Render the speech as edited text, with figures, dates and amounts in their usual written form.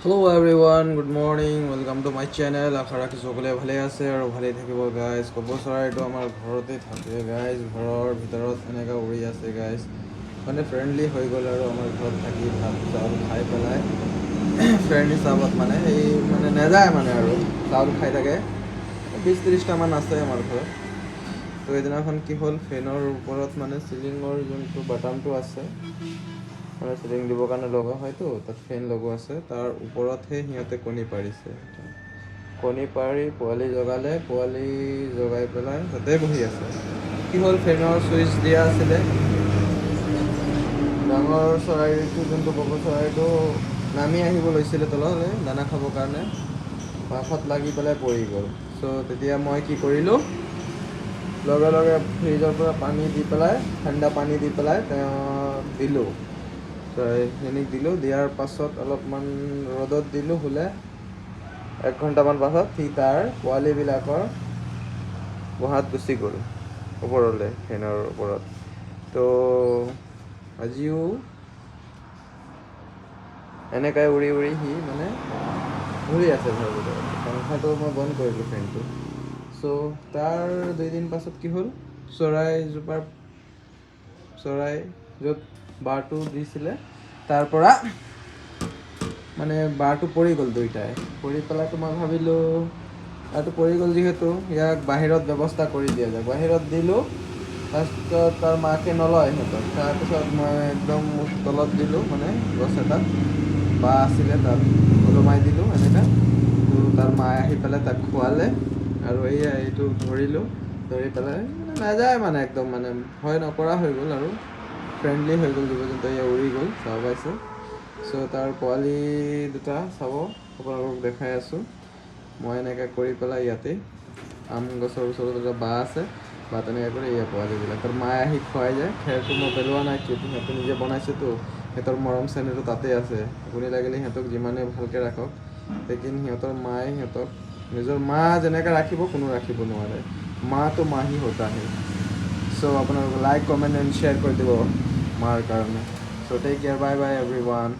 Hello' everyone, good morning, welcome to my channel. আশা ৰাখিছোঁ সকলোৱে ভালে আছে আৰু ভালেই থাকিব গাইজ। কপৌ চৰাইটো আমাৰ ঘৰতে থাকে গাইজ, ঘৰৰ ভিতৰত এনেকৈ উৰি আছে গাইজ। মানে ফ্ৰেণ্ডলি হৈ গ'ল আৰু আমাৰ ঘৰত থাকি ভাত চাউল খাই পেলাই ফ্ৰেণ্ড হিচাপত মানে সেই মানে নাযায় মানে আৰু চাউল খাই থাকে। 20-30টামান আছে আমাৰ ঘৰত। তো সেইদিনাখন কি হ'ল, ফেনৰ ওপৰত মানে চিলিঙৰ যোনটো বাটামটো আছে মানে চিলিং দিবৰ কাৰণে লগোৱা হয়তো, তাত ফেন লগোৱা আছে, তাৰ ওপৰতহে সিহঁতে কণী পাৰিছে। কণী পাৰি পোৱালি জগালে, পোৱালি জগাই পেলাই তাতে বহি আছে। কি হ'ল, ফেনৰ ছুইচ দিয়া আছিলে, ডাঙৰ চৰাইটো যোনটো কপৌ চৰাইটো নামি আহিব লৈছিলে তললৈ দানা খাবৰ কাৰণে, পাখত লাগি পেলাই পৰি গ'ল। চ' তেতিয়া মই কি কৰিলোঁ, লগে লগে ফ্ৰিজৰ পৰা পানী দি পেলাই, ঠাণ্ডা পানী দি পেলাই দিলোঁ। চৰাইখিনিক দিলোঁ, দিয়াৰ পাছত অলপমান ৰ'দত দিলোঁ শুলে। 1 ঘণ্টামান পাছত সি তাৰ পোৱালিবিলাকৰ গুহাত গুচি গ'ল ওপৰলৈ, ফেনৰ ওপৰত। তো আজিও এনেকৈ উৰি উৰি সি মানে ঘূৰি আছে ঘৰৰ ভিতৰত। পাংখাটো মই বন্ধ কৰিলোঁ, ফেনটো। চ' তাৰ 2 দিন পাছত কি হ'ল, চৰাই য'ত বাঁহটো দিছিলে তাৰ পৰা মানে বাঁহটো পৰি গ'ল, দুইটাই পৰি পেলাই মই ভাবিলোঁ বাঁহটো পৰি গ'ল যিহেতু ইয়াক বাহিৰত ব্যৱস্থা কৰি দিয়া যায়। বাহিৰত দিলোঁ, তাৰপিছত তাৰ মাকে নলয় সিহঁতক। তাৰপিছত মই একদম তলত দিলোঁ, মানে গছ এটাত বাঁহ আছিলে তাত ওলমাই দিলোঁ এনেকৈ। তো তাৰ মায়ে আহি পেলাই তাক খোৱালে আৰু এইটো ধৰিলোঁ, ধৰি পেলাই মানে নাযায় মানে একদম মানে ভয় নকৰা হৈ গ'ল আৰু ফ্ৰেণ্ডলি হৈ গ'ল। জীৱ জন্তু উৰি গ'ল, চাব পাইছোঁ। চ' তাৰ পোৱালি দুটা চাব, আপোনালোকক দেখাই আছোঁ। মই এনেকৈ কৰি পেলাই ইয়াতে আম গছৰ ওচৰত এটা বাঁহ আছে, বা তেনেকৈ কৰি পোৱালিবিলাক তাৰ মায়ে আহি খুৱাই যায়। খেৰটো মই পেলোৱা নাই, সিহঁতে নিজে বনাইছেতো, সিহঁতৰ মৰম চেনেহটো তাতে আছে। আপুনি লাগিলে সিহঁতক যিমানে ভালকৈ ৰাখক, লেকিন সিহঁতৰ মায়ে সিহঁতক নিজৰ মা যেনেকৈ ৰাখিব কোনো ৰাখিব নোৱাৰে। মাটো মা হি হোতা হে। চ' আপোনালোকে লাইক, কমেণ্ট এণ্ড শ্বেয়াৰ কৰি দিব মাৰ কাৰণে। So' take care, bye bye everyone.